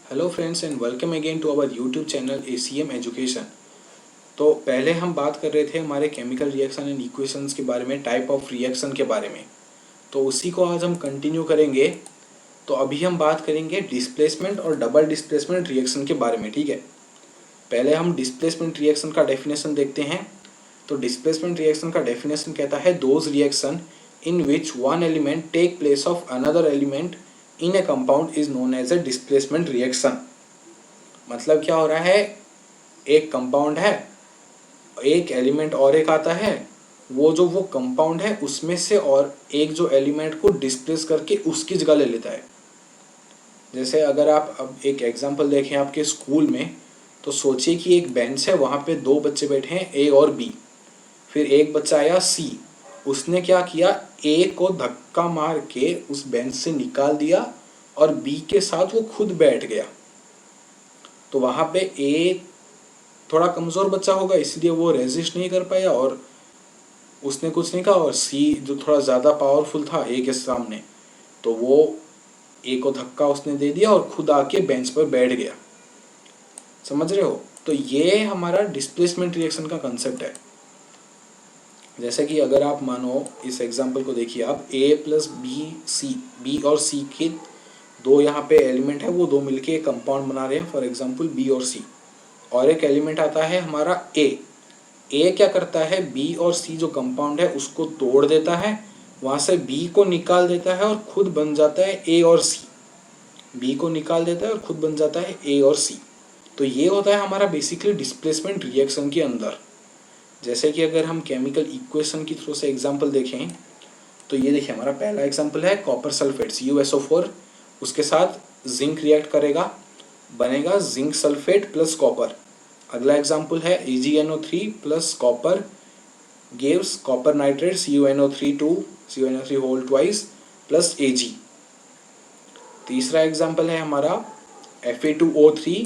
Hello friends and welcome again to our YouTube channel ACM education. तो पहले हम बात कर रहे थे हमारे केमिकल रिएक्शन एंड इक्वेशंस के बारे में, टाइप ऑफ रिएक्शन के बारे में। तो उसी को आज हम कंटिन्यू करेंगे। तो अभी हम बात करेंगे डिस्प्लेसमेंट और डबल डिस्प्लेसमेंट रिएक्शन के बारे में, ठीक है। पहले हम डिस्प्लेसमेंट रिएक्शन का डेफिनेशन देखते हैं। तो डिस्प्लेसमेंट रिएक्शन का डेफिनेशन कहता है those reaction in which one element take place of another element in a compound is known as a displacement reaction. मतलब क्या हो रहा है, एक कंपाउंड है, एक एलिमेंट और एक आता है, वो कंपाउंड है उसमें से और एक जो एलिमेंट को डिस्प्लेस करके उसकी जगह ले लेता है। जैसे अगर आप अब एक एग्जांपल देखें आपके स्कूल में, तो सोचिए कि एक बेंच है, वहाँ पे दो बच्चे बैठे हैं, ए और बी। फिर एक बच्चा आया सी, उसने क्या किया, ए को धक्का मार के उस बेंच से निकाल दिया और बी के साथ वो खुद बैठ गया। तो वहाँ पे ए थोड़ा कमज़ोर बच्चा होगा, इसलिए वो रेजिस्ट नहीं कर पाया और उसने कुछ नहीं कहा, और सी जो थोड़ा ज़्यादा पावरफुल था ए के सामने, तो वो ए को धक्का उसने दे दिया और खुद आके बेंच पर बैठ गया। समझ रहे हो? तो ये हमारा डिस्प्लेसमेंट रिएक्शन का कंसेप्ट है। जैसे कि अगर आप मानो इस एग्जांपल को देखिए आप, ए प्लस बी सी, बी और सी के दो यहाँ पे एलिमेंट है, वो दो मिलके एक कंपाउंड बना रहे हैं, फॉर एग्जांपल बी और सी। और एक एलिमेंट आता है हमारा ए क्या करता है, बी और सी जो कंपाउंड है उसको तोड़ देता है, वहाँ से बी को निकाल देता है और खुद बन जाता है ए और सी। बी को निकाल देता है और खुद बन जाता है ए और सी। तो ये होता है हमारा बेसिकली डिस्प्लेसमेंट रिएक्शन के अंदर। जैसे कि अगर हम केमिकल इक्वेशन की थ्रू से एग्जांपल देखें, तो ये देखिए हमारा पहला एग्जांपल है कॉपर सल्फेट CuSO4, उसके साथ जिंक रिएक्ट करेगा, बनेगा जिंक सल्फेट प्लस कॉपर। अगला एग्जांपल है AgNO3 plus copper gives copper nitrate CuNO3 whole twice plus Ag। तीसरा एग्जांपल है हमारा Fe2O3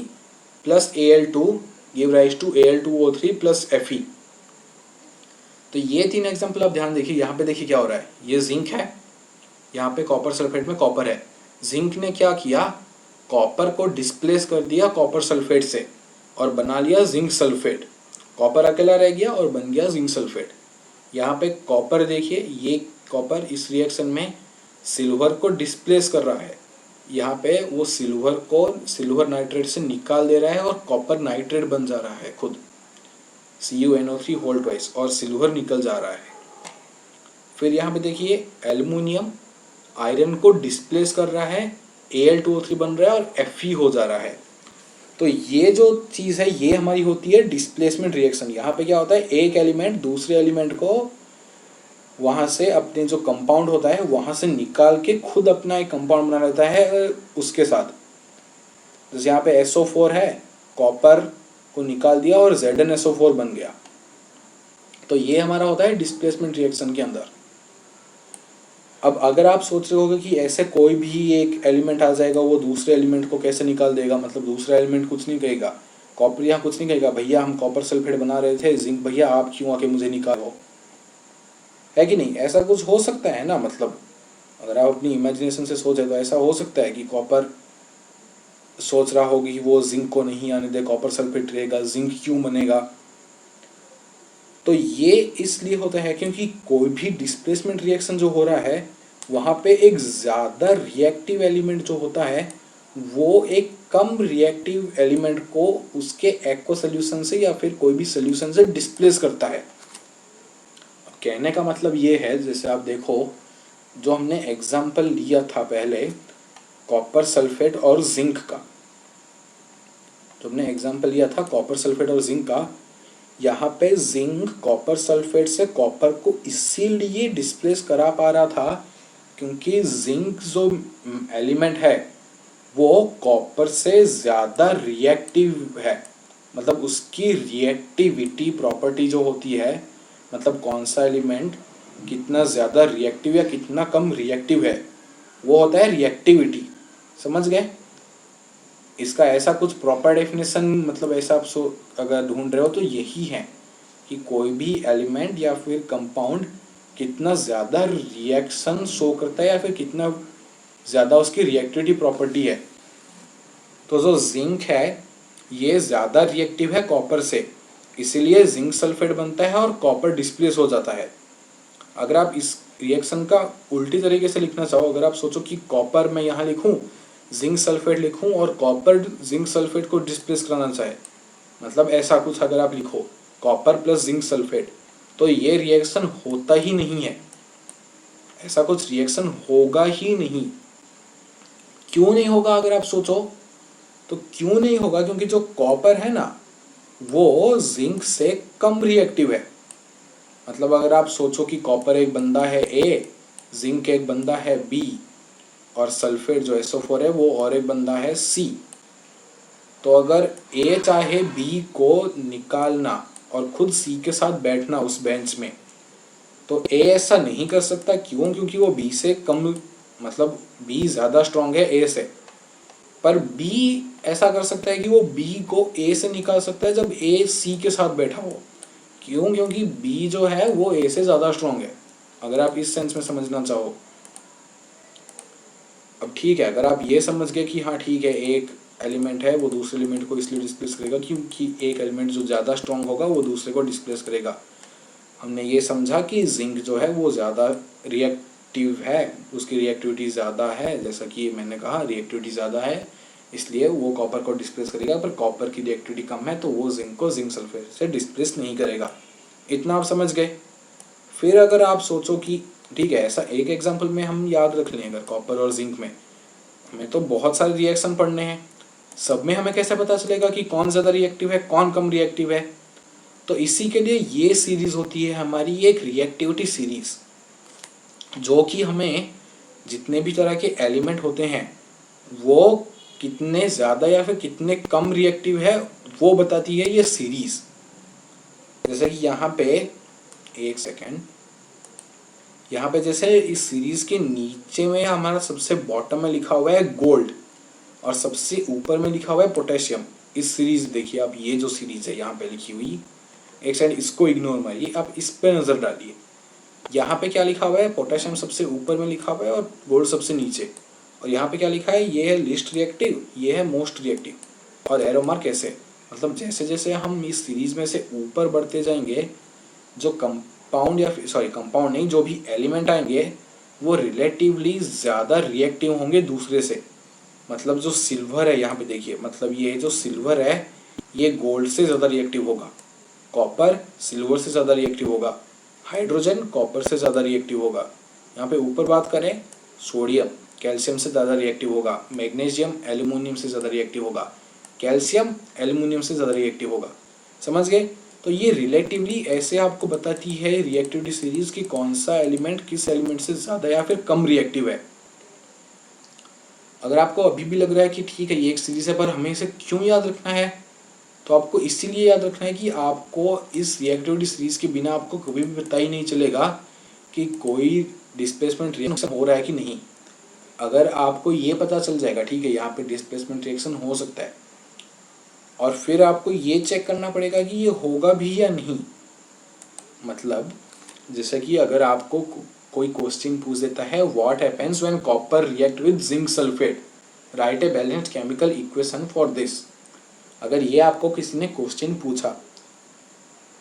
plus Al2 give rise to Al2O3 plus Fe। तो ये तीन एग्जांपल आप ध्यान देखिए। यहाँ पे देखिए क्या हो रहा है, ये जिंक है, यहाँ पे कॉपर सल्फेट में कॉपर है। जिंक ने क्या किया, कॉपर को डिस्प्लेस कर दिया कॉपर सल्फेट से और बना लिया जिंक सल्फेट। कॉपर अकेला रह गया और बन गया जिंक सल्फेट। यहाँ पे कॉपर देखिए, ये कॉपर इस रिएक्शन में सिल्वर को डिस्प्लेस कर रहा है। यहाँ पे वो सिल्वर को सिल्वर नाइट्रेट से निकाल दे रहा है और कॉपर नाइट्रेट बन जा रहा है खुद, CuNO3 होल ट्वाइस, और सिल्वर निकल जा रहा है। फिर यहाँ पे देखिए एल्युमिनियम आयरन को डिस्प्लेस कर रहा है, Al2O3 बन रहा है और Fe हो जा रहा है। तो ये जो चीज़ है ये हमारी होती है डिस्प्लेसमेंट रिएक्शन। यहाँ पे क्या होता है, एक एलिमेंट दूसरे एलिमेंट को वहाँ से अपने जो कंपाउंड होता है वहाँ से निकाल के खुद अपना एक कंपाउंड बना लेता है उसके साथ। जैसे यहाँ पे SO4 है, कॉपर को निकाल दिया और ZnSO4 बन गया। तो ये हमारा होता है डिस्प्लेसमेंट रिएक्शन के अंदर। अब अगर आप सोच रहे होगे कि ऐसे कोई भी एक एलिमेंट आ जाएगा, वो दूसरे एलिमेंट को कैसे निकाल देगा, मतलब दूसरा एलिमेंट कुछ नहीं कहेगा, कॉपर यहाँ कुछ नहीं कहेगा, भैया हम कॉपर सल्फेट बना रहे थे, जिंक भैया आप क्यों आके मुझे निकालो, है कि नहीं? ऐसा कुछ हो सकता है ना? मतलब अगर आप अपनी इमेजिनेशन से सोचे तो ऐसा हो सकता है कि कॉपर सोच रहा होगी कि वो जिंक को नहीं आने दे, कॉपर सल्फेट रहेगा, जिंक क्यों बनेगा। तो ये इसलिए होता है क्योंकि कोई भी डिस्प्लेसमेंट रिएक्शन जो हो रहा है वहाँ पे एक ज़्यादा रिएक्टिव एलिमेंट जो होता है वो एक कम रिएक्टिव एलिमेंट को उसके एक्वा सोल्यूशन से या फिर कोई भी सोल्यूशन से डिस्प्लेस करता है। अब कहने का मतलब ये है, जैसे आप देखो जो हमने एग्जाम्पल लिया था पहले कॉपर सल्फेट और जिंक का, जो हमने एग्जाम्पल लिया था कॉपर सल्फेट और जिंक का, यहाँ पे जिंक कॉपर सल्फेट से कॉपर को इसीलिए डिस्प्लेस करा पा रहा था क्योंकि जिंक जो एलिमेंट है वो कॉपर से ज़्यादा रिएक्टिव है। मतलब उसकी रिएक्टिविटी प्रॉपर्टी जो होती है, मतलब कौन सा एलिमेंट कितना ज़्यादा रिएक्टिव या कितना कम रिएक्टिव है, वो होता है रिएक्टिविटी। समझ गए? इसका ऐसा कुछ प्रॉपर डेफिनेशन, मतलब ऐसा आप अगर ढूंढ रहे हो तो यही है कि कोई भी एलिमेंट या फिर कंपाउंड कितना ज़्यादा रिएक्शन शो करता है या फिर कितना ज़्यादा उसकी रिएक्टिविटी प्रॉपर्टी है। तो जो जिंक है ये ज़्यादा रिएक्टिव है कॉपर से, इसीलिए जिंक सल्फेट बनता है और कॉपर डिस्प्लेस हो जाता है। अगर आप इस रिएक्शन का उल्टी तरीके से लिखना चाहो, अगर आप सोचो कि कॉपर मैं यहाँ लिखूँ, जिंक सल्फेट लिखूँ और कॉपर जिंक सल्फेट को डिस्प्लेस कराना चाहे, मतलब ऐसा कुछ अगर आप लिखो कॉपर प्लस जिंक सल्फेट, तो ये रिएक्शन होता ही नहीं है, ऐसा कुछ रिएक्शन होगा ही नहीं। क्यों नहीं होगा अगर आप सोचो तो क्यों नहीं होगा, क्योंकि जो कॉपर है ना वो जिंक से कम रिएक्टिव है। मतलब अगर आप सोचो कि कॉपर एक बंदा है ए, जिंक एक बंदा है बी और सल्फेट जो SO4 है वो और एक बंदा है सी, तो अगर ए चाहे बी को निकालना और खुद सी के साथ बैठना उस बेंच में, तो ए ऐसा नहीं कर सकता। क्यों? क्योंकि वो बी से कम, मतलब बी ज़्यादा स्ट्रांग है ए से। पर बी ऐसा कर सकता है कि वो बी को ए से निकाल सकता है जब ए सी के साथ बैठा हो। क्यों? क्योंकि बी जो है वो ए से ज़्यादा स्ट्रांग है, अगर आप इस सेंस में समझना चाहो। अब ठीक है, अगर आप ये समझ गए कि हाँ ठीक है एक एलिमेंट है वो दूसरे एलिमेंट को इसलिए डिस्प्लेस करेगा क्योंकि एक एलिमेंट जो ज़्यादा स्ट्रांग होगा वो दूसरे को डिस्प्लेस करेगा। हमने ये समझा कि जिंक जो है वो ज़्यादा रिएक्टिव है, उसकी रिएक्टिविटी ज़्यादा है, जैसा कि मैंने कहा रिएक्टिविटी ज़्यादा है इसलिए वो कॉपर को डिस्प्लेस करेगा, पर कॉपर की रिएक्टिविटी कम है तो वो जिंक को जिंक सल्फेट से डिस्प्लेस नहीं करेगा। इतना आप समझ गए। फिर अगर आप सोचो कि ठीक है ऐसा एक एग्जाम्पल में हम याद रख लें, अगर कॉपर और जिंक में हमें तो बहुत सारे रिएक्शन पढ़ने हैं, सब में हमें कैसे पता चलेगा कि कौन ज़्यादा रिएक्टिव है कौन कम रिएक्टिव है? तो इसी के लिए ये सीरीज होती है हमारी एक रिएक्टिविटी सीरीज, जो कि हमें जितने भी तरह के एलिमेंट होते हैं वो कितने ज़्यादा या फिर कितने कम रिएक्टिव है वो बताती है ये सीरीज। जैसे कि यहाँ पे एक सेकेंड, यहाँ पे जैसे इस सीरीज के नीचे में हमारा सबसे बॉटम में लिखा हुआ है गोल्ड और सबसे ऊपर में लिखा हुआ है पोटेशियम। इस सीरीज देखिए आप, ये जो सीरीज है यहाँ पे लिखी हुई, एक साइड इसको इग्नोर मारिए, आप इस पे नज़र डालिए। यहाँ पे क्या लिखा हुआ है? पोटेशियम सबसे ऊपर में लिखा हुआ है और गोल्ड सबसे नीचे। और यहाँ पे क्या लिखा है? ये है लिस्ट रिएक्टिव, ये है मोस्ट रिएक्टिव। और एरो मार्क ऐसे, मतलब जैसे जैसे हम इस सीरीज में से ऊपर बढ़ते जाएंगे, जो कंपाउंड या फिर सॉरी कंपाउंड नहीं, जो भी एलिमेंट आएंगे वो रिलेटिवली ज़्यादा रिएक्टिव होंगे दूसरे से। मतलब जो सिल्वर है यहाँ पे देखिए, मतलब ये जो सिल्वर है ये गोल्ड से ज़्यादा रिएक्टिव होगा, कॉपर सिल्वर से ज़्यादा रिएक्टिव होगा, हाइड्रोजन कॉपर से ज़्यादा रिएक्टिव होगा। यहाँ पे ऊपर बात करें, सोडियम कैल्शियम से ज़्यादा रिएक्टिव होगा, मैग्नीशियम एल्यूमिनियम से ज़्यादा रिएक्टिव होगा, कैल्शियम एल्यूमिनियम से ज़्यादा रिएक्टिव होगा। समझ गए? तो ये रिलेटिवली ऐसे आपको बताती है रिएक्टिविटी सीरीज कि कौन सा एलिमेंट किस एलिमेंट से ज़्यादा या फिर कम रिएक्टिव है। अगर आपको अभी भी लग रहा है कि ठीक है ये एक सीरीज है पर हमें इसे क्यों याद रखना है, तो आपको इसीलिए याद रखना है कि आपको इस रिएक्टिविटी सीरीज के बिना आपको कभी भी पता ही नहीं चलेगा कि कोई डिस्प्लेसमेंट रिएक्शन हो रहा है कि नहीं। अगर आपको ये पता चल जाएगा ठीक है यहाँ पे डिस्प्लेसमेंट रिएक्शन हो सकता है, और फिर आपको ये चेक करना पड़ेगा कि ये होगा भी या नहीं। मतलब जैसे कि अगर आपको कोई क्वेश्चन पूछ देता है what happens when copper react with zinc sulphate, right a balanced chemical equation for this. अगर ये आपको किसी ने क्वेश्चन पूछा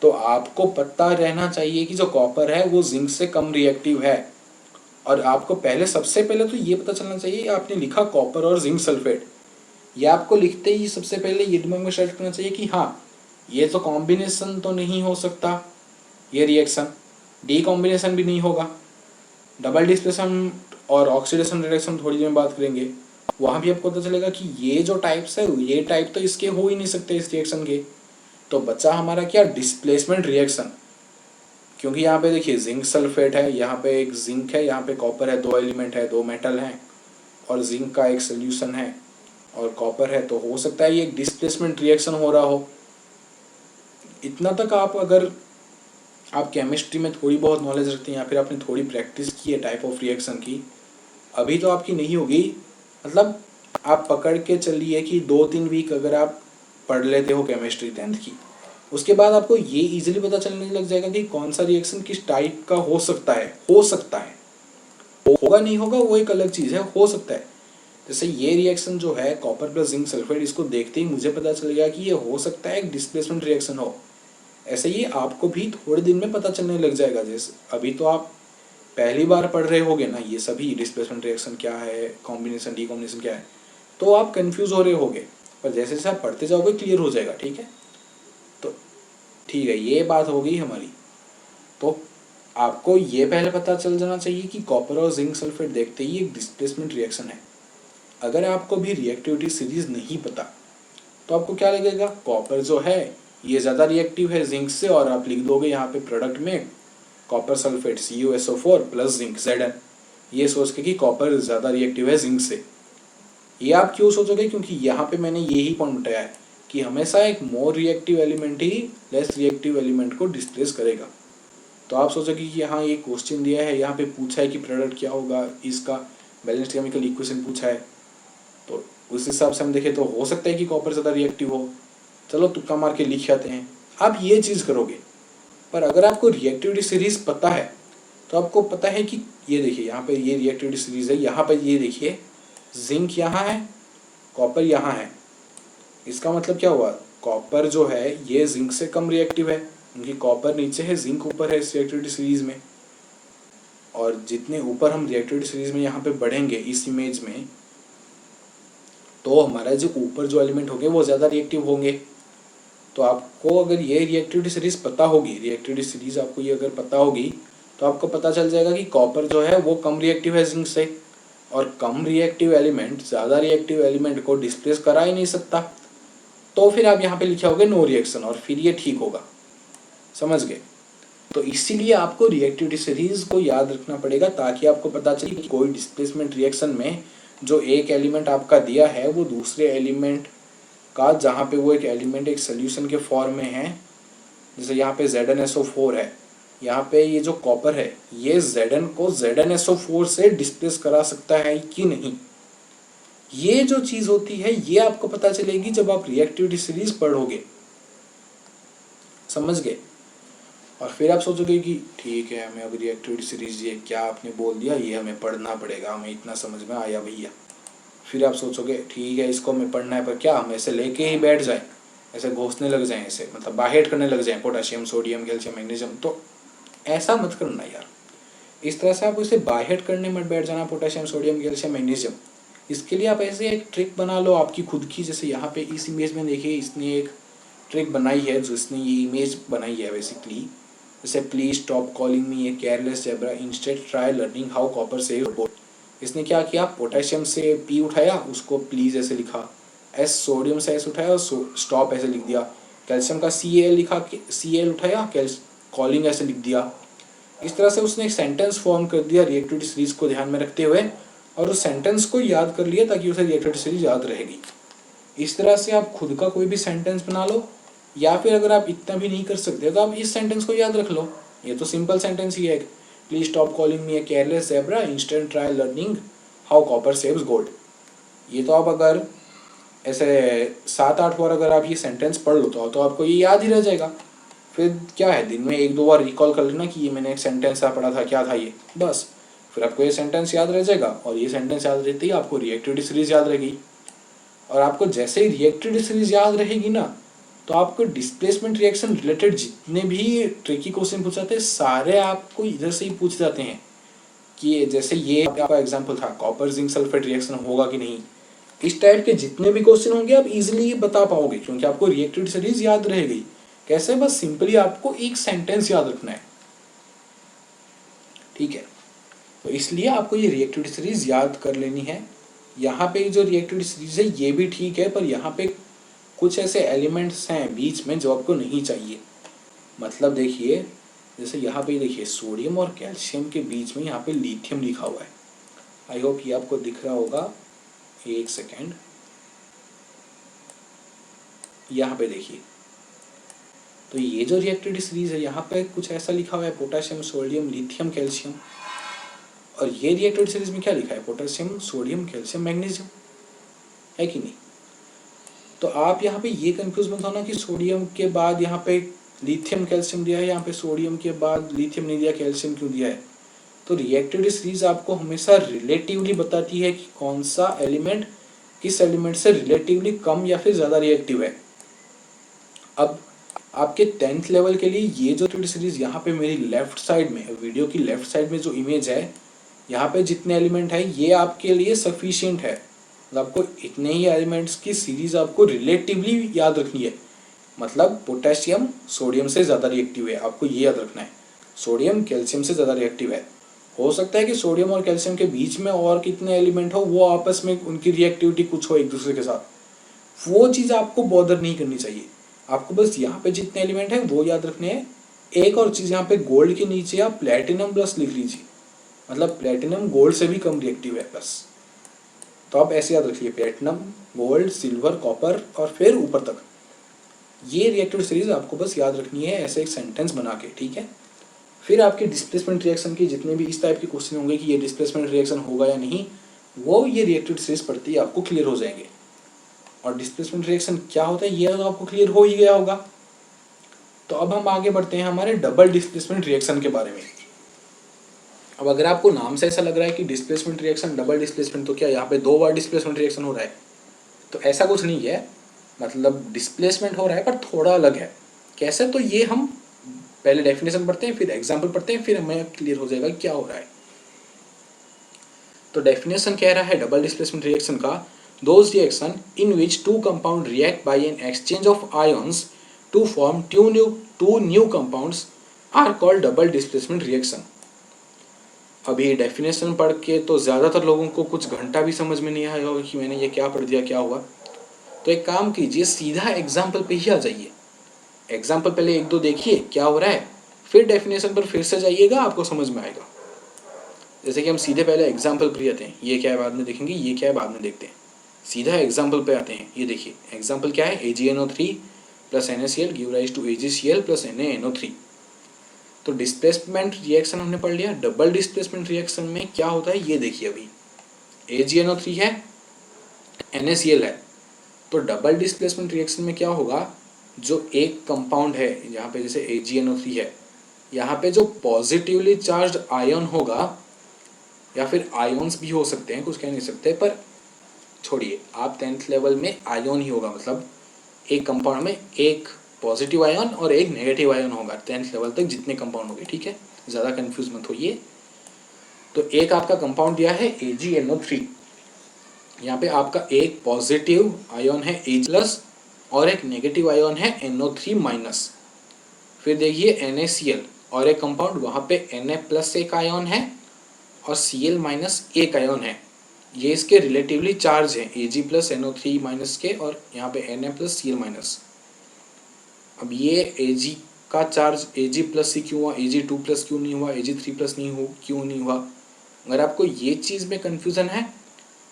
तो आपको पता रहना चाहिए कि जो कॉपर है वो जिंक से कम रिएक्टिव है, और आपको पहले सबसे पहले तो ये पता चलना चाहिए आपने लिखा कॉपर और जिंक सल्फेट, ये आपको लिखते ही सबसे पहले ये दिमाग में सेट करना चाहिए कि हाँ ये तो कॉम्बिनेशन तो नहीं हो सकता, ये रिएक्शन डी कॉम्बिनेशन भी नहीं होगा। डबल डिस्प्लेसमेंट और ऑक्सीडेशन रिडक्शन थोड़ी देर में बात करेंगे, वहाँ भी आपको पता चलेगा कि ये जो टाइप्स है ये टाइप तो इसके हो ही नहीं सकते इस रिएक्शन के। तो बचा हमारा क्या? Displacement reaction. क्योंकि यहाँ पे देखिए जिंक सल्फेट है, यहाँ पे एक जिंक है, यहाँ पे कॉपर है, दो एलिमेंट है, दो मेटल हैं, और जिंक का एक सोल्यूशन है और कॉपर है, तो हो सकता है ये एक डिस्प्लेसमेंट रिएक्शन हो रहा हो। इतना तक आप, अगर आप केमिस्ट्री में थोड़ी बहुत नॉलेज रखते हैं या फिर आपने थोड़ी प्रैक्टिस की है टाइप ऑफ रिएक्शन की, अभी तो आपकी नहीं होगी, मतलब आप पकड़ के चलिए कि 2-3 वीक अगर आप पढ़ लेते हो केमिस्ट्री 10th की, उसके बाद आपको ये इजीली पता चलने लग जाएगा कि कौन सा रिएक्शन किस टाइप का हो सकता है। होगा नहीं होगा वो एक अलग चीज़ है, हो सकता है। जैसे ये रिएक्शन जो है कॉपर प्लस जिंक सल्फेट, इसको देखते ही मुझे पता चल गया कि ये हो सकता है एक डिस्प्लेसमेंट रिएक्शन हो। ऐसे ही आपको भी थोड़े दिन में पता चलने लग जाएगा। जैसे अभी तो आप पहली बार पढ़ रहे होगे ना ये सभी, डिस्प्लेसमेंट रिएक्शन क्या है, कॉम्बिनेशन डीकॉम्बिनेशन क्या है, तो आप कंफ्यूज हो रहे होगे, पर जैसे जैसे आप पढ़ते जाओगे क्लियर हो जाएगा। ठीक है, तो ठीक है, ये बात हो गई हमारी। तो आपको ये पहले पता चल जाना चाहिए कि कॉपर और जिंक सल्फेट देखते ही एक डिस्प्लेसमेंट रिएक्शन है। अगर आपको भी रिएक्टिविटी सीरीज नहीं पता तो आपको क्या लगेगा, कॉपर जो है ये ज़्यादा रिएक्टिव है जिंक से, और आप लिख दोगे यहाँ पे प्रोडक्ट में copper sulphate CuSO4 plus zinc Zn, ये सोच के कि कॉपर ज़्यादा रिएक्टिव है जिंक से। ये आप क्यों सोचोगे, क्योंकि यहाँ पे मैंने यही पॉइंट बताया है कि हमेशा एक मोर रिएक्टिव एलिमेंट ही लेस रिएक्टिव एलिमेंट को डिस्प्लेस करेगा। तो आप सोचोगे कि यहाँ ये क्वेश्चन दिया है, यहाँ पे पूछा है कि प्रोडक्ट क्या होगा, इसका बैलेंस्ड केमिकल इक्वेशन पूछा है, तो उस हिसाब से हम देखें तो हो सकता है कि कॉपर ज़्यादा रिएक्टिव हो। चलो तुक्का मार के लिख आते हैं, आप ये चीज़ करोगे। पर अगर आपको रिएक्टिविटी सीरीज पता है तो आपको पता है कि ये देखिए यहाँ पे ये रिएक्टिविटी सीरीज है, यहाँ पर ये देखिए जिंक यहाँ है, कॉपर यहाँ है। इसका मतलब क्या हुआ, कॉपर जो है ये जिंक से कम रिएक्टिव है, क्योंकि कॉपर नीचे है जिंक ऊपर है इस रिएक्टिविटी सीरीज में। और जितने ऊपर हम रिएक्टिविटी सीरीज में यहाँ पे बढ़ेंगे इस इमेज में, तो हमारा जो ऊपर जो एलिमेंट होंगे वो ज़्यादा रिएक्टिव होंगे। तो आपको अगर ये रिएक्टिविटी सीरीज पता होगी, रिएक्टिविटी सीरीज आपको ये अगर पता होगी, तो आपको पता चल जाएगा कि कॉपर जो है वो कम रिएक्टिव है जिंक से, और कम रिएक्टिव एलिमेंट ज़्यादा रिएक्टिव एलिमेंट को डिस्प्लेस करा ही नहीं सकता। तो फिर आप यहाँ पे लिखे होगे नो रिएक्शन, और फिर ये ठीक होगा। समझ गए? तो इसीलिए आपको रिएक्टिविटी सीरीज को याद रखना पड़ेगा, ताकि आपको पता चले कि कोई डिस्प्लेसमेंट रिएक्शन में जो एक एलिमेंट आपका दिया है वो दूसरे एलिमेंट का, जहाँ पे वो एक एलिमेंट एक सोल्यूशन के फॉर्म में है, जैसे यहाँ पे ZnSO4 है, यहाँ पे ये जो कॉपर है ये Zn को ZnSO4 से डिस्प्लेस करा सकता है कि नहीं, ये जो चीज़ होती है ये आपको पता चलेगी जब आप रिएक्टिविटी सीरीज पढ़ोगे। समझ गए? और फिर आप सोचोगे कि ठीक है, हमें अब रिएक्टिविटी सीरीज ये क्या आपने बोल दिया, ये हमें पढ़ना पड़ेगा, हमें इतना समझ में आया भैया। फिर आप सोचोगे ठीक है इसको हमें पढ़ना है, पर क्या हम ऐसे लेके ही बैठ जाएं, ऐसे घोंसने लग जाएं, ऐसे मतलब बाहेट करने लग जाएं पोटेशियम सोडियम कैल्शियम मैग्नीशियम, तो ऐसा मत करना यार। इस तरह से आप इसे बाहेट करने मत बैठ जाना पोटेशियम सोडियम कैल्शियम मैग्नीशियम। इसके लिए आप ऐसे एक ट्रिक बना लो आपकी खुद की। जैसे यहाँ पे इस इमेज में देखिए, इसने एक ट्रिक बनाई है, जो इसने ये इमेज बनाई है बेसिकली, जैसे please stop calling me a careless zebra, instead try learning how copper saves boat. इसने क्या किया, पोटेशियम से P उठाया, उसको प्लीज ऐसे लिखा, S सोडियम से S उठाया और स्टॉप ऐसे लिख दिया, कैल्शियम का Cl लिखा, Cl उठाया, कॉलिंग ऐसे लिख दिया। इस तरह से उसने एक सेंटेंस फॉर्म कर दिया रिएक्टिविटी सीरीज को ध्यान में रखते हुए, और उस सेंटेंस को याद कर लिया ताकि उसे रिएक्टिविटी सीरीज याद रहेगी। इस तरह से आप खुद का कोई भी सेंटेंस बना लो, या फिर अगर आप इतना भी नहीं कर सकते तो आप इस सेंटेंस को याद रख लो। ये तो सिंपल सेंटेंस ही है, please stop calling me a careless zebra, instant try learning how copper saves gold. ये तो आप अगर ऐसे 7-8 बार अगर आप ये सेंटेंस पढ़ लो तो आपको ये याद ही रह जाएगा। फिर क्या है, दिन में 1-2 बार रिकॉल कर लेना कि ये मैंने एक सेंटेंस पढ़ा था, क्या था ये, बस फिर आपको ये सेंटेंस याद रह जाएगा। और ये सेंटेंस याद रहती है आपको रिएक्टिविटी सीरीज याद रहेगी, और आपको जैसे ही रिएक्टिविटी सीरीज याद रहेगी ना, तो आपको डिस्प्लेसमेंट रिएक्शन रिलेटेड जितने भी ट्रिकी क्वेश्चन पूछ जाते हैं सारे आपको इधर से ही पूछ जाते हैं। कि जैसे ये आपका एग्जांपल था, कॉपर जिंक सल्फेट रिएक्शन होगा कि नहीं, इस टाइप के जितने भी क्वेश्चन होंगे आप इजीली बता पाओगे, क्योंकि आपको रिएक्टिविटी सीरीज याद रहेगी। कैसे, बस सिंपली आपको एक सेंटेंस याद रखना है। ठीक है, तो इसलिए आपको ये रिएक्टिविटी सीरीज याद कर लेनी है। यहाँ पे जो रिएक्टिविटी सीरीज है ये भी ठीक है, पर यहाँ पे कुछ ऐसे एलिमेंट्स हैं बीच में जो आपको नहीं चाहिए। मतलब देखिए, जैसे यहाँ पे देखिए सोडियम और कैल्शियम के बीच में यहाँ पे लिथियम लिखा हुआ है। आई होप ये आपको दिख रहा होगा, एक सेकेंड, यहाँ पे देखिए। तो ये जो रिएक्टिविटी सीरीज है यहाँ पे कुछ ऐसा लिखा हुआ है, पोटेशियम सोडियम लिथियम कैल्शियम, और ये रिएक्टिविटी सीरीज में क्या लिखा है, पोटेशियम सोडियम कैल्शियम मैग्नीशियम, है कि नहीं। तो आप यहाँ पे ये कंफ्यूज मत होना कि सोडियम के बाद यहाँ पे लिथियम कैल्शियम दिया है, यहाँ पे सोडियम के बाद लिथियम नहीं दिया, कैल्शियम क्यों दिया है। तो रिएक्टिविटी सीरीज आपको हमेशा रिलेटिवली बताती है कि कौन सा एलिमेंट किस एलिमेंट से रिलेटिवली कम या फिर ज़्यादा रिएक्टिव है। अब आपके 10th लेवल के लिए ये जो रिएक्टिविटी सीरीज यहाँ पे मेरी लेफ्ट साइड में, वीडियो की लेफ्ट साइड में जो इमेज है, यहाँ पे जितने एलिमेंट है ये आपके लिए सफिशिएंट है। मतलब आपको इतने ही एलिमेंट्स की सीरीज आपको रिलेटिवली याद रखनी है। मतलब पोटेशियम सोडियम से ज़्यादा रिएक्टिव है, आपको ये याद रखना है। सोडियम कैल्शियम से ज़्यादा रिएक्टिव है। हो सकता है कि सोडियम और कैल्शियम के बीच में और कितने एलिमेंट हो, वो आपस में उनकी रिएक्टिविटी कुछ हो एक दूसरे के साथ, वो चीज़ आपको बॉदर नहीं करनी चाहिए। आपको बस यहाँ पे जितने एलिमेंट हैं वो याद रखने हैं। एक और चीज़, यहाँ पे गोल्ड के नीचे आप प्लेटिनम प्लस लिख लीजिए, मतलब प्लेटिनम गोल्ड से भी कम रिएक्टिव है बस। तो आप ऐसे याद रखिए, प्लेटिनम, गोल्ड, सिल्वर, कॉपर और फिर ऊपर तक। ये रिएक्टिव सीरीज आपको बस याद रखनी है ऐसे एक सेंटेंस बना के, ठीक है। फिर आपके डिस्प्लेसमेंट रिएक्शन की जितने भी इस टाइप के क्वेश्चन होंगे कि ये डिस्प्लेसमेंट रिएक्शन होगा या नहीं, वो ये रिएक्टिव सीरीज पढ़ते ही आपको क्लियर हो जाएंगे। और डिस्प्लेसमेंट रिएक्शन क्या होता है ये तो आपको क्लियर हो ही गया होगा। तो अब हम आगे बढ़ते हैं हमारे डबल डिस्प्लेसमेंट रिएक्शन के बारे में। अब अगर आपको नाम से ऐसा लग रहा है कि डिस्प्लेसमेंट रिएक्शन, डबल डिस्प्लेसमेंट, तो क्या यहाँ पे 2 बार डिस्प्लेसमेंट रिएक्शन हो रहा है? तो ऐसा कुछ नहीं है। मतलब डिस्प्लेसमेंट हो रहा है पर थोड़ा अलग है। कैसे? तो ये हम पहले डेफिनेशन पढ़ते हैं, फिर एग्जाम्पल पढ़ते हैं, फिर हमें क्लियर हो जाएगा क्या हो रहा है। तो डेफिनेशन कह रहा है डबल डिस्प्लेसमेंट रिएक्शन का, those reaction in which two compound react by an exchange of ions to form two new compounds are called double displacement reaction. अभी डेफिनेशन पढ़ के तो ज़्यादातर लोगों को कुछ घंटा भी समझ में नहीं आया होगा कि मैंने ये क्या पढ़ दिया, क्या हुआ। तो एक काम कीजिए, सीधा एग्जाम्पल पे ही आ जाइए। एग्जाम्पल पहले 1-2 देखिए क्या हो रहा है, फिर डेफिनेशन पर फिर से जाइएगा, आपको समझ में आएगा। जैसे कि हम सीधे पहले एग्जाम्पल पर आते हैं, ये क्या है बाद में देखेंगे, ये क्या है बाद में देखते हैं। सीधा एग्जाम्पल पे आते हैं। ये देखिए एग्जाम्पल क्या है, AgNO3 plus NaCl give rise to AgCl plus NaNO3। तो डिस्प्लेसमेंट रिएक्शन हमने पढ़ लिया। डबल डिस्प्लेसमेंट रिएक्शन में क्या होता है ये देखिए। अभी AgNO3 है, NaCl है, तो डबल डिस्प्लेसमेंट रिएक्शन में क्या होगा, जो एक कंपाउंड है यहाँ पे जैसे AgNO3 है, यहाँ पे जो पॉजिटिवली चार्ज आयन होगा, या फिर आयन्स भी हो सकते हैं, कुछ कह नहीं सकते, पर छोड़िए, आप 10th लेवल में आयन ही होगा। मतलब एक कंपाउंड में एक पॉजिटिव आयन और एक नेगेटिव आयन होगा 10th लेवल तक जितने कंपाउंड होंगे, ठीक है, ज़्यादा कंफ्यूज मत होइए। तो एक आपका कंपाउंड दिया है AgNO3, यहाँ पे आपका एक पॉजिटिव आयन है Ag+ और एक नेगेटिव आयन है NO3-। फिर देखिए NaCl और एक कंपाउंड, वहाँ पे Na+ एक आयन है और Cl- एक आयन है। ये इसके रिलेटिवली चार्ज हैं, Ag+ NO3- के, और यहाँ पे Na+ Cl-। अब ये Ag का चार्ज Ag+ से क्यों हुआ, Ag2+ क्यों नहीं हुआ, Ag3+ क्यों नहीं हुआ। अगर आपको ये चीज़ में कन्फ्यूज़न है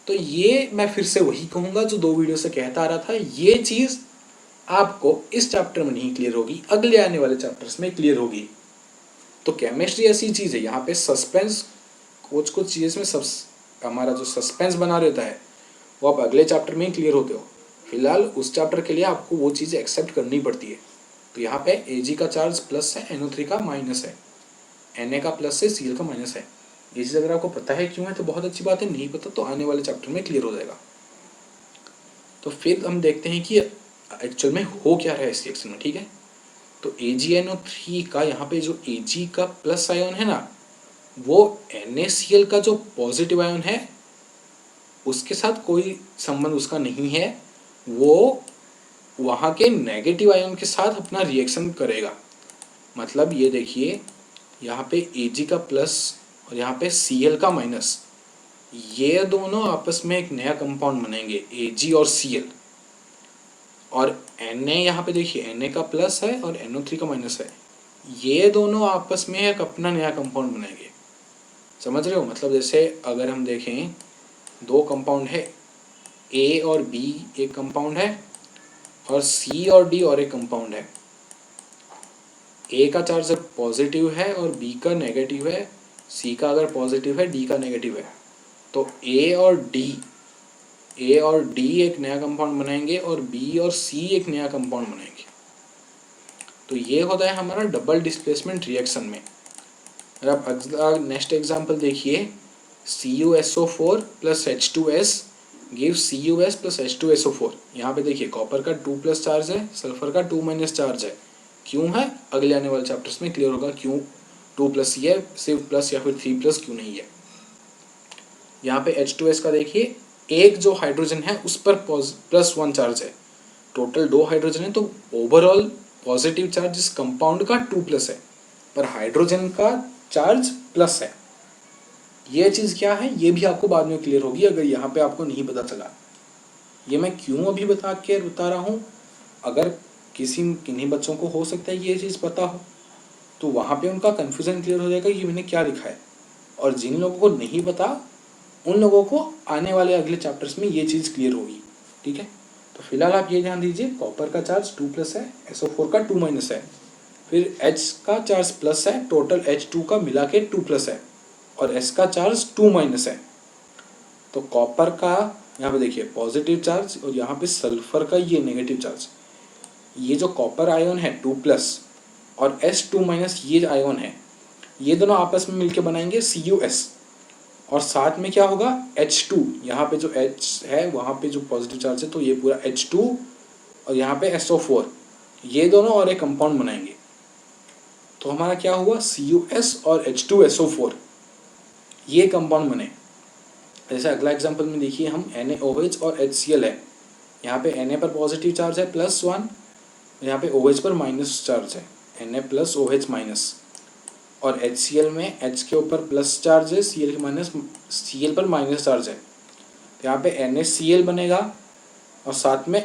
तो ये मैं फिर से वही कहूँगा जो 2 वीडियो से कहता आ रहा था, ये चीज़ आपको इस चैप्टर में नहीं क्लियर होगी, अगले आने वाले चैप्टर्स में क्लियर होगी। तो केमिस्ट्री ऐसी चीज़ है, यहाँ पे सस्पेंस, कुछ चीज़ में हमारा जो सस्पेंस बना रहता है वो आप अगले चैप्टर में ही क्लियर होते हो। फिलहाल उस चैप्टर के लिए आपको वो चीज़ें एक्सेप्ट करनी पड़ती है। तो यहाँ पे Ag का चार्ज प्लस है, NO3 का माइनस है, Na का प्लस है, Cl का माइनस है। ये चीज़ अगर आपको पता है क्यों है तो बहुत अच्छी बात है, नहीं पता तो आने वाले चैप्टर में क्लियर हो जाएगा। तो फिर हम देखते हैं कि एक्चुअल में हो क्या रहा है इस रिएक्शन में, ठीक है। तो AgNO3 का यहाँ पे जो Ag का प्लस आयन है ना, वो NaCl का जो पॉजिटिव आयन है उसके साथ कोई संबंध उसका नहीं है, वो वहाँ के नेगेटिव आयन के साथ अपना रिएक्शन करेगा। मतलब ये देखिए यहाँ पे Ag का प्लस और यहाँ पे Cl का माइनस, ये दोनों आपस में एक नया कंपाउंड बनेंगे Ag और Cl। और Na यहाँ पे देखिए Na का प्लस है और NO3 का माइनस है, ये दोनों आपस में एक अपना नया कंपाउंड बनाएंगे। समझ रहे हो? मतलब जैसे अगर हम देखें 2 कंपाउंड है, A और B एक कंपाउंड है और C और D और एक कंपाउंड है। A का चार्ज पॉजिटिव है और B का नेगेटिव है, C का अगर पॉजिटिव है D का नेगेटिव है, तो A और D एक नया कंपाउंड बनाएंगे और B और C एक नया कंपाउंड बनाएंगे। तो ये होता है हमारा डबल डिस्प्लेसमेंट रिएक्शन में। और अब अगला नेक्स्ट एग्जाम्पल देखिए, CuSO4 plus H2S gives CuS plus H2SO4। यहाँ पे देखिए कॉपर का 2 प्लस चार्ज है, सल्फर का 2 माइनस चार्ज है। क्यों है अगले आने वाले चैप्टर्स में क्लियर होगा क्यों 2 प्लस ही है, सिर्फ प्लस या फिर 3 प्लस क्यों नहीं है। यहाँ पे H2S का देखिए एक जो हाइड्रोजन है उस पर +1 चार्ज है, टोटल 2 हाइड्रोजन है, तो ओवरऑल पॉजिटिव चार्ज इस कंपाउंड का 2 प्लस है, पर हाइड्रोजन का चार्ज प्लस है। ये चीज़ क्या है ये भी आपको बाद में क्लियर होगी अगर यहाँ पे आपको नहीं पता चला। ये मैं क्यों अभी बता रहा हूँ, अगर किन्हीं बच्चों को हो सकता है ये चीज़ पता हो तो वहाँ पे उनका कन्फ्यूज़न क्लियर हो जाएगा कि मैंने क्या लिखा है, और जिन लोगों को नहीं पता उन लोगों को आने वाले अगले चैप्टर्स में ये चीज़ क्लियर होगी। ठीक है, तो फिलहाल आप ये ध्यान दीजिए, कॉपर का चार्ज 2 प्लस है, SO4 का 2 माइनस है, फिर H का चार्ज प्लस है, टोटल H2 का मिला के 2 प्लस है, और S का चार्ज 2 माइनस है। तो कॉपर का यहाँ पे देखिए पॉजिटिव चार्ज और यहाँ पे सल्फर का ये नेगेटिव चार्ज, ये जो कॉपर आयन है 2 प्लस और S2 माइनस ये आयन है, ये दोनों आपस में मिलके बनाएंगे CuS, और साथ में क्या होगा H2, यहाँ पे जो H है वहाँ पे जो पॉजिटिव चार्ज है तो ये पूरा H2 और यहाँ पे SO4, ये दोनों और एक कंपाउंड बनाएंगे। तो हमारा क्या हुआ CuS और H2SO4 ये कंपाउंड बने। जैसे अगला एग्जांपल में देखिए हम NaOH और HCl है, यहाँ पे Na पर पॉजिटिव चार्ज है +1, यहाँ पे OH पर माइनस चार्ज है Na प्लस OH माइनस, और HCl में H के ऊपर प्लस चार्ज है, Cl पर माइनस चार्ज है, तो यहाँ पे NaCl बनेगा और साथ में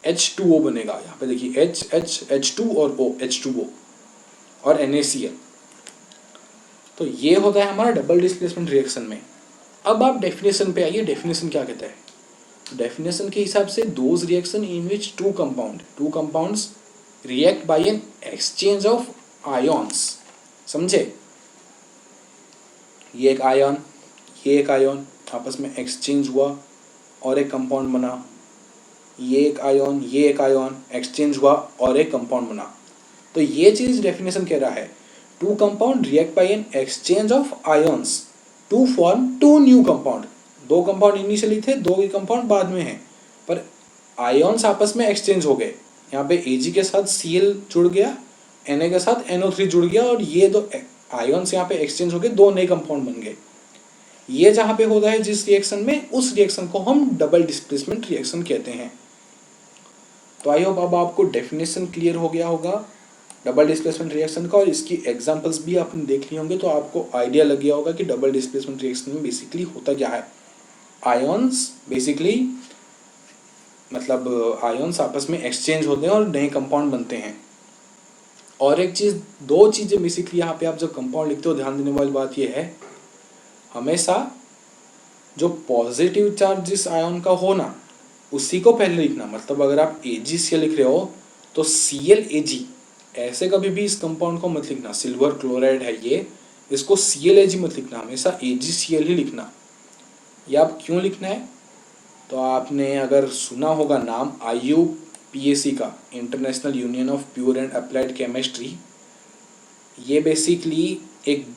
H2O बनेगा। यहाँ पे देखिए H2 और O H2O और NaCl। तो ये होता है हमारा डबल डिस्प्लेसमेंट रिएक्शन में। अब आप डेफिनेशन पे आइए, डेफिनेशन क्या कहता है। डेफिनेशन के हिसाब से those reaction in which two compounds react by an exchange of ions. समझे, ये एक आयन आपस में एक्सचेंज हुआ और एक कंपाउंड बना, ये एक आयन एक्सचेंज हुआ और एक कंपाउंड बना। तो ये चीज डेफिनेशन कह रहा है, two compound react by an exchange of ions to form 2 new compound. 2 compound initially थे, 2 ही कंपाउंड बाद में हैं, पर आयन्स आपस में एक्सचेंज हो गए। यहाँ पे Ag के साथ Cl जुड़ गया, Na के साथ NO3 जुड़ गया, और ये 2 आयन्स यहाँ पे एक्सचेंज हो गए, 2 नए कंपाउंड बन गए। ये जहाँ पे होता है जिस रिएक्शन में, उस रिएक्शन को हम डबल डिस्प्लेसमेंट रिएक्शन कहते हैं। तो आई होप अब आपको डेफिनेशन क्लियर हो गया होगा डबल डिस्प्लेसमेंट रिएक्शन का, और इसकी एग्जांपल्स भी आपने देख लिए होंगे, तो आपको आइडिया लग गया होगा कि डबल डिस्प्लेसमेंट रिएक्शन में बेसिकली होता क्या है। आयन्स बेसिकली मतलब आयन्स आपस में एक्सचेंज होते हैं और नए कंपाउंड बनते हैं। और एक चीज़, 2 चीज़ें बेसिकली यहाँ पे आप जब कंपाउंड लिखते हो ध्यान देने वाली बात यह है, हमेशा जो पॉजिटिव चार्ज जिस आयन का हो ना उसी को पहले लिखना। मतलब अगर आप AgCl लिख रहे हो तो ClAg, ऐसे कभी भी इस कंपाउंड को मत लिखना। सिल्वर क्लोराइड है ये, इसको ClAg मत लिखना, हमेशा AgCl ही लिखना। ये आप क्यों लिखना है, तो आपने अगर सुना होगा नाम IUPAC का, international union of pure and applied chemistry. ये बेसिकली एक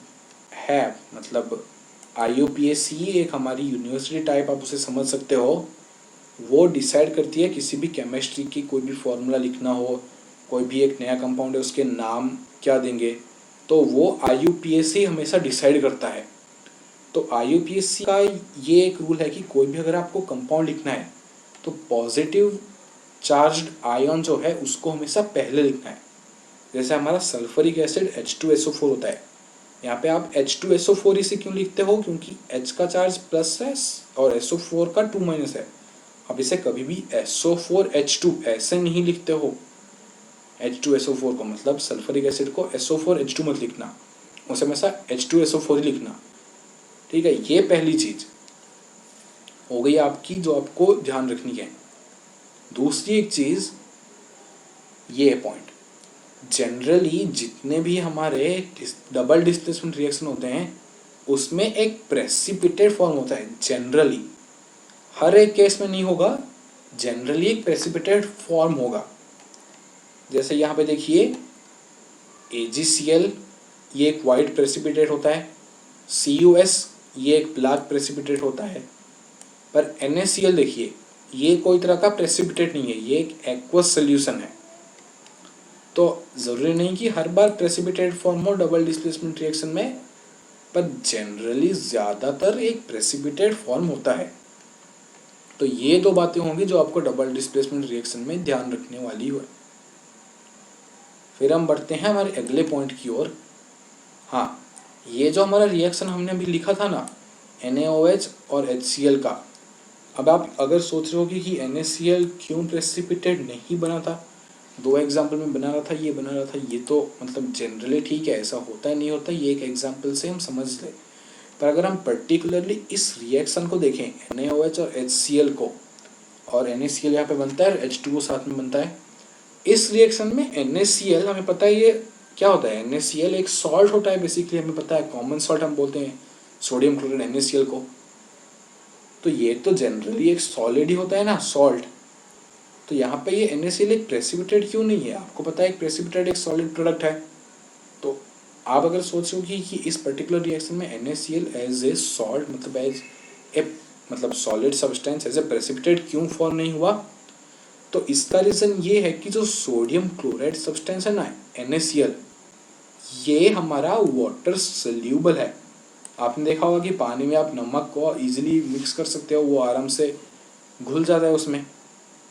है, मतलब IUPAC एक हमारी यूनिवर्सिटी टाइप आप उसे समझ सकते हो। वो डिसाइड करती है किसी भी केमिस्ट्री की कोई भी फॉर्मूला लिखना हो, कोई भी एक नया कंपाउंड है उसके नाम क्या देंगे, तो वो IUPAC हमेशा डिसाइड करता है। तो IUPAC का ये एक रूल है कि कोई भी अगर आपको कंपाउंड लिखना है तो पॉजिटिव चार्ज्ड आयन जो है उसको हमेशा पहले लिखना है। जैसे हमारा सल्फरिक एसिड H2SO4 होता है, यहाँ पे आप H2SO4 इसे क्यों लिखते हो, क्योंकि H का चार्ज प्लस है और SO4 का 2 माइनस है। अब इसे कभी भी SO4H2 ऐसे नहीं लिखते हो। H2SO4 को, मतलब सल्फरिक एसिड को SO4H2 मत लिखना, उसे हमेशा H2SO4 ही लिखना। ठीक है, ये पहली चीज हो गई आपकी जो आपको ध्यान रखनी है। दूसरी एक चीज, ये पॉइंट, जनरली जितने भी हमारे डबल डिस्प्लेसमेंट रिएक्शन होते हैं उसमें एक प्रेसिपिटेट फॉर्म होता है। जनरली, हर एक केस में नहीं होगा, जनरली एक प्रेसिपिटेट फॉर्म होगा। जैसे यहाँ पे देखिए AgCl ये एक वाइट प्रेसिपिटेट होता है, CuS ये एक ब्लैक प्रेसिपिटेट होता है। पर NaCl देखिए, ये कोई तरह का प्रेसिपिटेट नहीं है, ये एक एक्वस सोल्यूशन है। तो ज़रूरी नहीं कि हर बार प्रेसिपिटेट फॉर्म हो डबल डिस्प्लेसमेंट रिएक्शन में, पर जनरली ज़्यादातर एक प्रेसिपिटेट फॉर्म होता है। तो ये दो बातें होंगी जो आपको डबल डिस्प्लेसमेंट रिएक्शन में ध्यान रखने वाली हो। फिर हम बढ़ते हैं हमारे अगले पॉइंट की ओर। हाँ, ये जो हमारा रिएक्शन हमने अभी लिखा था ना, NaOH और HCl का, अब आप अगर सोच रहे हो कि NaCl क्यों प्रेसिपिटेट नहीं बना था, दो एग्जाम्पल में बना रहा था, ये बना रहा था, ये तो मतलब जनरली ठीक है, ऐसा होता है नहीं होता, ये एक एग्जाम्पल से हम समझ लें। पर अगर हम पर्टिकुलरली इस रिएक्शन को देखें, NaOH और HCl को, और NaCl यहाँ पे बनता है, H2O साथ में बनता है। इस रिएक्शन में NaCl हमें पता है ये क्या होता है, NaCl एक सॉल्ट होता है बेसिकली, हमें पता है, कॉमन सॉल्ट हम बोलते हैं सोडियम क्लोराइड NaCl को। तो ये तो जनरली एक सॉलिड ही होता है ना, सॉल्ट। तो यहाँ पे ये NaCl एक प्रेसिपिटेट क्यों नहीं है? आपको पता है एक प्रेसिपिटेट एक सॉलिड प्रोडक्ट है। तो आप अगर सोचो कि इस पर्टिकुलर रिएक्शन में NaCl एज ए सॉल्ट, मतलब एज ए मतलब solid substance as a precipitate क्यों फॉर्म नहीं हुआ, तो इसका रीज़न ये है कि जो सोडियम क्लोराइड सब्सटेंस है ना, NaCl, ये हमारा वाटर सोल्यूबल है। आपने देखा होगा कि पानी में आप नमक को इजीली मिक्स कर सकते हो, वो आराम से घुल जाता है उसमें,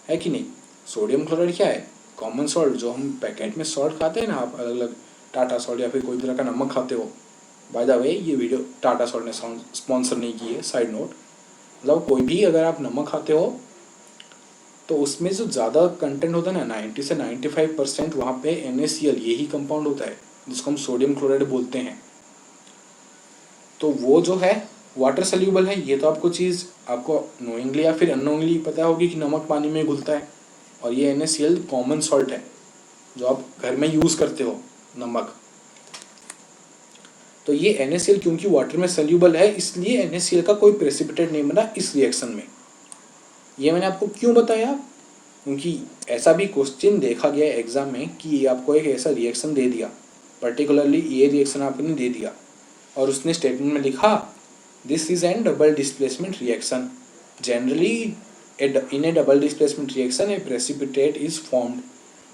है कि नहीं। सोडियम क्लोराइड क्या है, कॉमन सॉल्ट, जो हम पैकेट में सॉल्ट खाते हैं ना, आप अलग अलग टाटा सॉल्ट या फिर कोई तरह का नमक खाते हो। बाय द वे, ये वीडियो टाटा सॉल्ट ने स्पॉन्सर नहीं की है, साइड नोट। मतलब कोई भी अगर आप नमक खाते हो तो उसमें जो ज़्यादा कंटेंट होता है ना, 90 से 95% वहाँ पे NaCl यही कंपाउंड होता है, जिसको हम सोडियम क्लोराइड बोलते हैं। तो वो जो है वाटर सोल्यूबल है, ये तो आपको चीज़ आपको नोइंगली या फिर अननोइंगली पता होगी कि नमक पानी में घुलता है। और ये NaCl कॉमन सॉल्ट है जो आप घर में यूज़ करते हो, नमक। तो ये NaCl क्योंकि वाटर में सोल्यूबल है, इसलिए NaCl का कोई प्रेसिपिटेट नहीं बना इस रिएक्शन में। ये मैंने आपको क्यों बताया, क्योंकि ऐसा भी क्वेश्चन देखा गया एग्जाम में कि आपको एक ऐसा रिएक्शन दे दिया, पर्टिकुलरली ये रिएक्शन आपने दे दिया, और उसने स्टेटमेंट में लिखा this is an double displacement reaction, generally in a double displacement reaction a precipitate is formed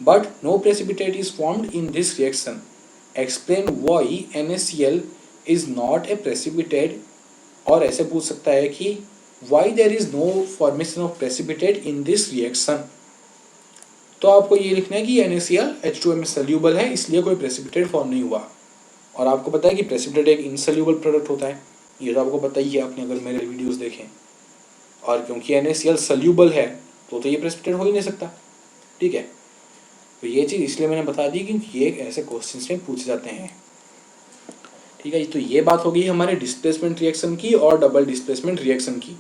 but no precipitate is formed in this reaction, explain why NaCl is not a precipitate। और ऐसे पूछ सकता है कि why there is no formation of precipitate in this reaction। तो आपको ये लिखना है कि NaCl H2O में soluble है, इसलिए कोई precipitate फॉर्म नहीं हुआ। और आपको पता है कि precipitate एक insoluble प्रोडक्ट होता है, ये तो आपको पता ही है, आपने अगर मेरे वीडियोस देखें। और क्योंकि NaCl सोल्यूबल है तो ये प्रेसिपिटेट हो ही नहीं सकता, ठीक है। तो ये चीज़ इसलिए मैंने बता दी क्योंकि ये ऐसे क्वेश्चंस में पूछे जाते हैं, ठीक है। तो ये बात होगी हमारे डिस्प्लेसमेंट रिएक्शन की और डबल डिस्प्लेसमेंट रिएक्शन की।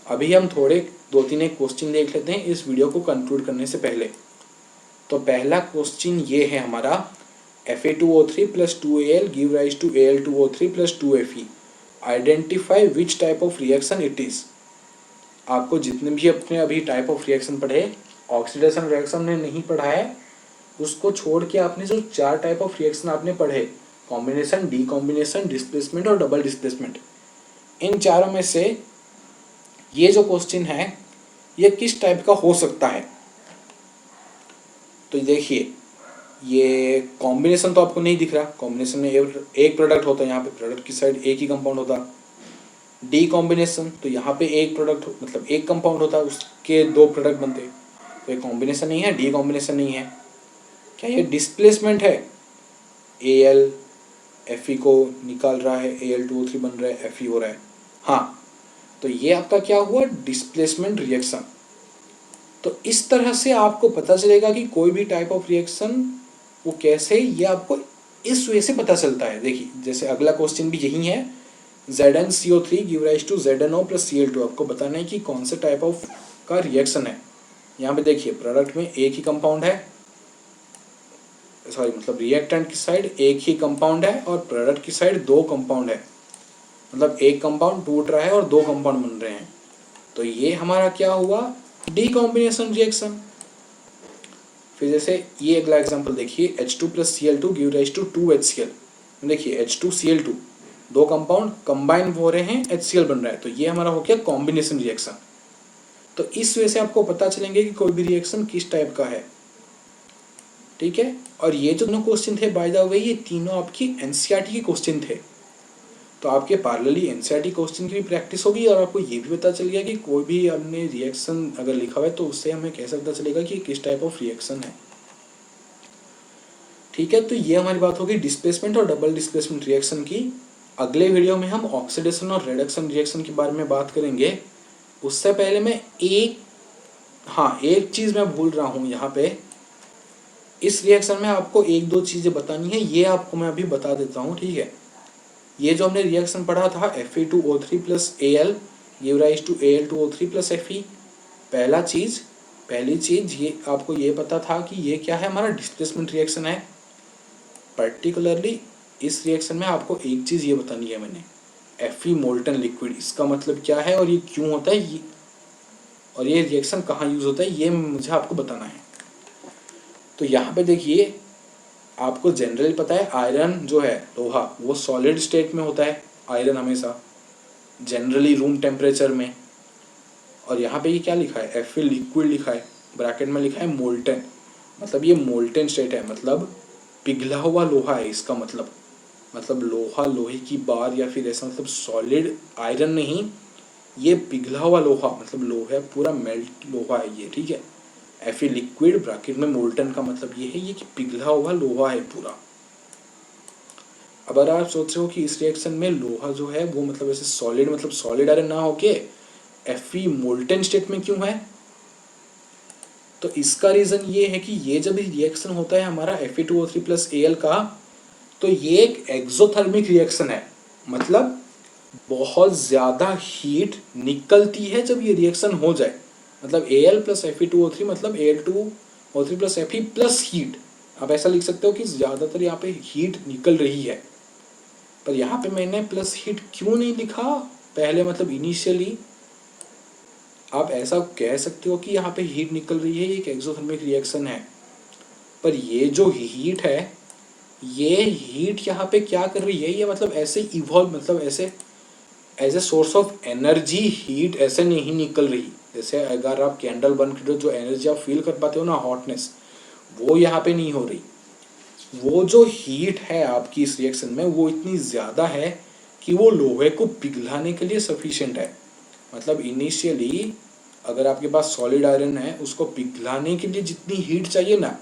अभी हम थोड़े 2-3 एक क्वेश्चन देख लेते हैं इस वीडियो को कंक्लूड करने से पहले। तो पहला क्वेश्चन ये है हमारा, Fa2O3 + 2Al give rise to Al2O3 + 2Fe, identify which type of reaction it is. आपको जितने भी अपने अभी टाइप ऑफ रिएक्शन पढ़े, ऑक्सीडेशन रिएक्शन ने नहीं पढ़ा है, उसको छोड़ के आपने जो 4 टाइप ऑफ रिएक्शन आपने पढ़े, कॉम्बिनेशन, डीकॉम्बिनेशन, डिस्प्लेसमेंट और डबल डिस्प्लेसमेंट, इन चारों में से ये जो क्वेश्चन है ये किस टाइप का हो सकता है। तो देखिए, ये कॉम्बिनेशन तो आपको नहीं दिख रहा, कॉम्बिनेशन में एक प्रोडक्ट होता है, यहाँ पे प्रोडक्ट की साइड एक ही कंपाउंड होता है। डी कॉम्बिनेशन, तो यहाँ पे एक प्रोडक्ट मतलब एक कंपाउंड होता है, उसके 2 प्रोडक्ट बनते हैं, तो ये कॉम्बिनेशन नहीं है, डी कॉम्बिनेशन नहीं है। क्या ये डिस्प्लेसमेंट है, Al Fe को निकाल रहा है, Al2O3 बन रहा है, Fe हो रहा है, हाँ। तो ये आपका क्या हुआ, डिस्प्लेसमेंट रिएक्शन। तो इस तरह से आपको पता चलेगा कि कोई भी टाइप ऑफ रिएक्शन वो कैसे, ये आपको इस वे से पता चलता है। देखिए, जैसे अगला क्वेश्चन भी यही है, ZnCO3 give rise to ZnO + Cl2, आपको बताना है कि कौन से टाइप ऑफ का रिएक्शन है। यहाँ पे देखिए, प्रोडक्ट में एक ही कंपाउंड है, सॉरी मतलब रिएक्टेंट की साइड एक ही कंपाउंड है और प्रोडक्ट की साइड 2 कंपाउंड है, मतलब एक कंपाउंड टूट रहा है और 2 कंपाउंड बन रहे हैं। तो ये हमारा क्या हुआ, डीकॉम्बिनेशन रिएक्शन। फिर जैसे ये अगला एग्जांपल देखिए, H2 + Cl2 give rise to 2HCl, देखिए H2Cl2 दो कंपाउंड कंबाइन हो रहे हैं, HCl बन रहा है, तो ये हमारा हो गया कॉम्बिनेशन रिएक्शन। तो इस वजह से आपको पता चलेंगे कि कोई भी रिएक्शन किस टाइप का है, ठीक है। और ये जो दोनों क्वेश्चन थे बाय द वे, ये तीनों आपकी एनसीईआरटी के क्वेश्चन थे। तो आपके पैरेलली एनसीईआरटी क्वेश्चन की भी प्रैक्टिस होगी और आपको ये भी पता चल गया कि कोई भी हमने रिएक्शन अगर लिखा हुआ है तो उससे हमें कैसे पता चलेगा कि किस टाइप ऑफ रिएक्शन है, ठीक है। तो ये हमारी बात होगी डिस्प्लेसमेंट और डबल डिस्प्लेसमेंट रिएक्शन की। अगले वीडियो में हम ऑक्सीडेशन और रिडक्शन रिएक्शन के बारे में बात करेंगे। उससे पहले मैं एक चीज़ मैं भूल रहा हूँ यहाँ पे, इस रिएक्शन में आपको एक दो चीज़ें बतानी है, ये आपको मैं अभी बता देता हूँ, ठीक है। ये जो हमने रिएक्शन पढ़ा था Fe2O3 plus Al give rise to Al2O3 plus Fe। पहली चीज़ ये आपको ये पता था कि ये क्या है, हमारा डिस्प्लेसमेंट रिएक्शन है। पर्टिकुलरली इस रिएक्शन में आपको एक चीज़ ये बतानी है मैंने, Fe मोल्टन लिक्विड, इसका मतलब क्या है और ये क्यों होता है, ये और ये रिएक्शन कहाँ यूज़ होता है, ये मुझे आपको बताना है। तो यहाँ पे देखिए, आपको जनरली पता है आयरन जो है, लोहा, वो सॉलिड स्टेट में होता है आयरन हमेशा, जनरली रूम टेम्परेचर में। और यहाँ पे ये क्या लिखा है, Fe लिक्विड लिखा है, ब्रैकेट में लिखा है मोल्टन, मतलब ये मोल्टन स्टेट है, मतलब पिघला हुआ लोहा है इसका मतलब लोहा, लोहे की बार या फिर ऐसा, मतलब सॉलिड आयरन नहीं, ये पिघला हुआ लोहा, मतलब लोहा पूरा मेल्ट लोहा है ये, ठीक है। Fe लिक्विड ब्रैकेट में मोल्टन का मतलब ये है ये कि पिघला हुआ लोहा है पूरा। अब अगर आप सोच रहे हो कि इस रिएक्शन में लोहा जो है वो मतलब ऐसे सॉलिड, मतलब सॉलिड आयरन ना होके Fe मोल्टन स्टेट में क्यों है, तो इसका रीज़न ये है कि ये जब रिएक्शन होता है हमारा Fe2O3 प्लस Al का, तो ये एक एक्सोथर्मिक रिएक्शन है, मतलब बहुत ज़्यादा हीट निकलती है जब ये रिएक्शन हो जाए। मतलब Al प्लस Fe2O3 मतलब Al2O3 plus Fe plus heat, आप ऐसा लिख सकते हो कि ज़्यादातर यहाँ पे हीट निकल रही है। पर यहाँ पे मैंने प्लस हीट क्यों नहीं लिखा पहले, मतलब इनिशियली आप ऐसा कह सकते हो कि यहाँ पे हीट निकल रही है, ये एक एक्सोथर्मिक रिएक्शन है। पर ये जो हीट है, ये हीट यहाँ पे क्या कर रही है, ये मतलब ऐसे इवॉल्व, मतलब ऐसे as a source of energy heat ऐसे नहीं निकल रही। जैसे अगर आप कैंडल बंद कर दो, जो एनर्जी आप फील कर पाते हो ना, हॉटनेस, वो यहाँ पे नहीं हो रही। वो जो हीट है आपकी इस रिएक्शन में, वो इतनी ज़्यादा है कि वो लोहे को पिघलाने के लिए सफिशिएंट है। मतलब इनिशियली अगर आपके पास सॉलिड आयरन है, उसको पिघलाने के लिए जितनी हीट चाहिए ना,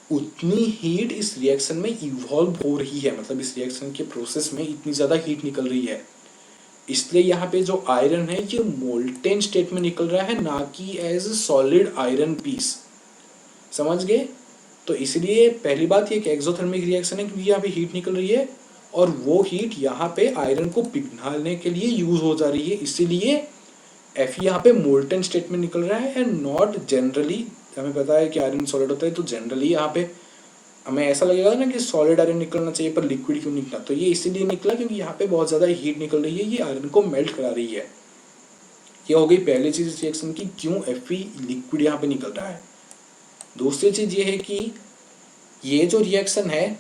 उतनी हीट इस रिएक्शन में इवॉल्व हो रही है, मतलब इस रिएक्शन के प्रोसेस में इतनी ज़्यादा हीट निकल रही है। इसलिए यहाँ पे जो आयरन है ये मोल्टेन स्टेट में निकल रहा है, ना कि एज सॉलिड आयरन पीस, समझ गए। तो इसलिए पहली बात, ये एक एक्सोथर्मिक रिएक्शन है क्योंकि यहाँ पे हीट निकल रही है और वो हीट यहाँ पे आयरन को पिघलाने के लिए यूज हो जा रही है, इसीलिए Fe यहाँ पे मोल्टन स्टेट में निकल रहा है एंड नॉट जनरली। हमें पता है कि आयरन सॉलिड होता है, तो जनरली यहाँ पे हमें ऐसा लगेगा ना कि सॉलिड आयरन निकलना चाहिए पर लिक्विड क्यों निकला, तो ये इसीलिए निकला क्योंकि यहाँ पे बहुत ज़्यादा हीट निकल रही है, ये आयरन को मेल्ट करा रही है। ये हो गई पहली चीज़ इस रिएक्शन की, क्यों Fe लिक्विड यहाँ पे निकल रहा है। दूसरी चीज़ ये है कि ये जो रिएक्शन है,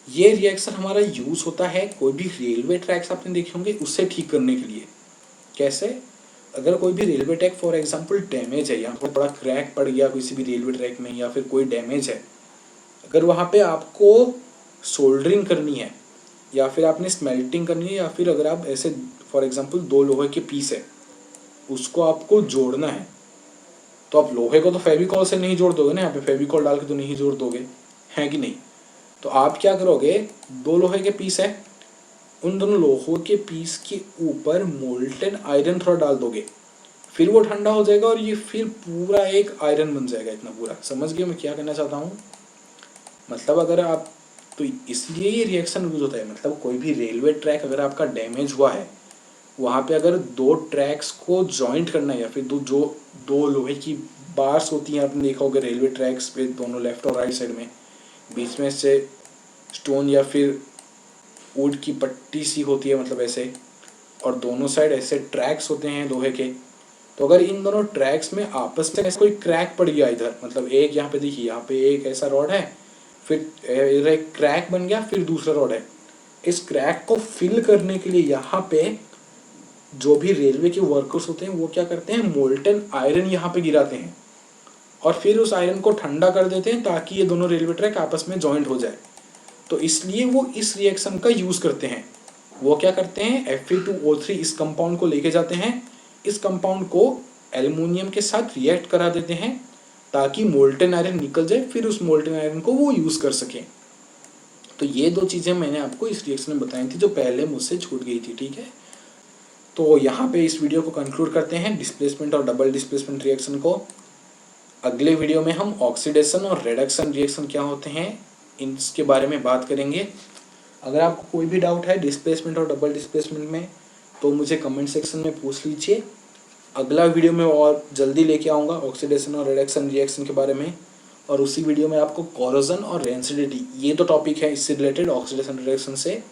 ये रिएक्शन हमारा यूज़ होता है कोई भी रेलवे ट्रैक्स आपने देखे होंगे उससे ठीक करने के लिए। कैसे, अगर कोई भी railway track for example damage है, यहाँ पर बड़ा क्रैक पड़ गया किसी भी रेलवे ट्रैक में, या फिर कोई डैमेज है, अगर वहाँ पे आपको सोल्डरिंग करनी है या फिर आपने स्मेल्टिंग करनी है, या फिर अगर आप ऐसे फॉर एग्जांपल दो लोहे के पीस है उसको आपको जोड़ना है, तो आप लोहे को तो फेविकॉल से नहीं जोड़ दोगे ना, यहाँ पे फेविकॉल डाल के तो नहीं जोड़ दोगे, है कि नहीं। तो आप क्या करोगे, दो लोहे के पीस है, उन दोनों लोहों के पीस के ऊपर मोल्टन आयरन थोड़ा डाल दोगे, फिर वो ठंडा हो जाएगा और ये फिर पूरा एक आयरन बन जाएगा इतना पूरा। समझ गए मैं क्या कहना चाहता हूँ, मतलब अगर आप, तो इसलिए ये रिएक्शन यूज होता है। मतलब कोई भी रेलवे ट्रैक अगर आपका डैमेज हुआ है, वहाँ पे अगर दो ट्रैक्स को जॉइंट करना है, या फिर दो लोहे की बार्स होती हैं, आपने देखा होगा रेलवे ट्रैक्स पे, दोनों लेफ्ट और राइट साइड में बीच में से स्टोन या फिर वुड की पट्टी सी होती है, मतलब ऐसे, और दोनों साइड ऐसे ट्रैक्स होते हैं लोहे के। तो अगर इन दोनों ट्रैक्स में आपस में ऐसा कोई क्रैक पड़ गया इधर, मतलब एक यहाँ पे देखिए, यहाँ पे एक ऐसा रॉड है, फिर एक क्रैक बन गया, फिर दूसरा रॉड है, इस क्रैक को फिल करने के लिए यहाँ पे जो भी रेलवे के वर्कर्स होते हैं वो क्या करते हैं, मोल्टन आयरन यहाँ पे गिराते हैं और फिर उस आयरन को ठंडा कर देते हैं ताकि ये दोनों रेलवे ट्रैक आपस में जॉइंट हो जाए। तो इसलिए वो इस रिएक्शन का यूज़ करते हैं। वो क्या करते हैं, Fe2O3 इस कंपाउंड को लेके जाते हैं, इस कंपाउंड को एल्युमिनियम के साथ रिएक्ट करा देते हैं ताकि मोल्टन आयरन निकल जाए, फिर उस मोल्टन आयरन को वो यूज़ कर सकें। तो ये 2 चीज़ें मैंने आपको इस रिएक्शन में बताई थी जो पहले मुझसे छूट गई थी, ठीक है। तो यहाँ पे इस वीडियो को कंक्लूड करते हैं डिस्प्लेसमेंट और डबल डिस्प्लेसमेंट रिएक्शन को। अगले वीडियो में हम ऑक्सीडेशन और रिडक्शन रिएक्शन क्या होते हैं इसके बारे में बात करेंगे। अगर आपको कोई भी डाउट है डिस्प्लेसमेंट और डबल डिस्प्लेसमेंट में तो मुझे कमेंट सेक्शन में पूछ लीजिए। अगला वीडियो में और जल्दी लेके आऊँगा ऑक्सीडेशन और रिडक्शन रिएक्शन के बारे में, और उसी वीडियो में आपको कोरोजन और रेंसिडिटी, ये 2 टॉपिक है इससे रिलेटेड ऑक्सीडेशन रिडक्शन से,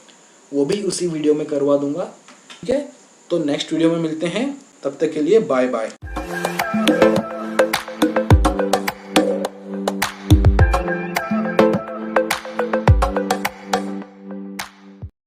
वो भी उसी वीडियो में करवा दूंगा, ठीक है। तो नेक्स्ट वीडियो में मिलते हैं, तब तक के लिए बाय बाय।